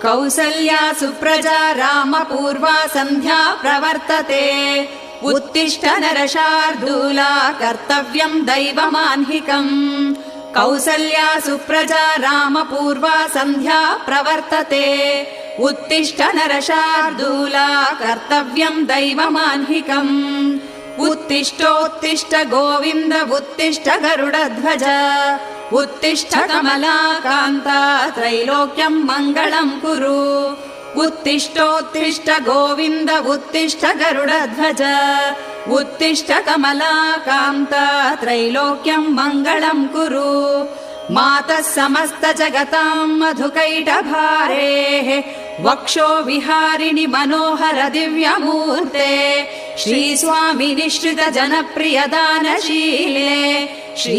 कौसल्या सुप्रजा रामपूर्वा सन्ध्या प्रवर्तते उत्तिष्ठ नरशार्दूला कर्तव्यम् दैवमाह्निकम् कौसल्या सुप्रजा रामपूर्वा सन्ध्या प्रवर्तते उत्तिष्ठ नरशार्दूला कर्तव्यम् दैवमाह्निकम् उत्तिष्ठोत्तिष्ठ गोविन्द उत्तिष्ठ गरुडध्वज उत्तिष्ठ कमलाकान्ता त्रैलोक्यम् मङ्गलम् कुरु उत्तिष्ठोत्तिष्ठ गोविन्द उत्तिष्ठ गरुडध्वज उत्तिष्ठ कमलाकान्ता त्रैलोक्यम् मङ्गलम् कुरु मातः समस्त जगताम् मधुकैटभारेः वक्षो विहारिणि मनोहर दिव्यमूर्ते श्रीस्वामि निश्रित जनप्रिय दानशीले श्री